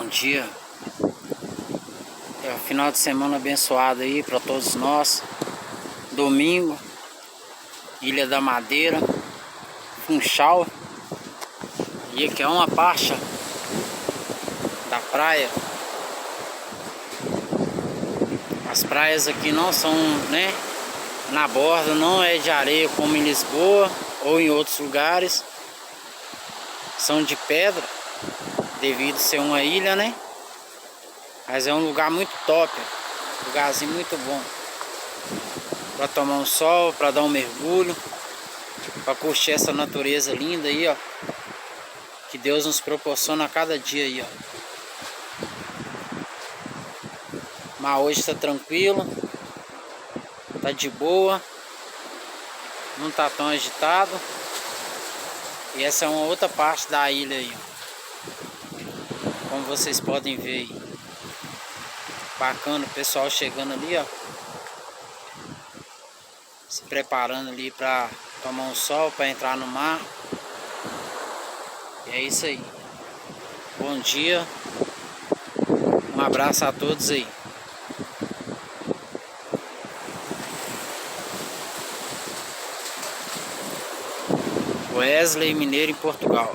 dia. É um final de semana abençoado aí para todos nós. Domingo, Ilha da Madeira, Funchal. E aqui é uma parte da praia. As praias aqui não são, né, na borda, não é de areia como em Lisboa ou em outros lugares. São de pedra, devido a ser uma ilha, né? Mas é um lugar muito top, lugarzinho muito bom para tomar um sol, para dar um mergulho, para curtir essa natureza linda aí, ó, que Deus nos proporciona a cada dia aí, ó. Mas hoje tá tranquilo, tá de boa, não tá tão agitado. E essa é uma outra parte da ilha aí, ó. Como vocês podem ver aí. Bacana, o pessoal chegando ali, ó, se preparando ali para tomar um sol, para entrar no mar. E é isso aí. Bom dia. Um abraço a todos aí. Wesley Mineiro, em Portugal.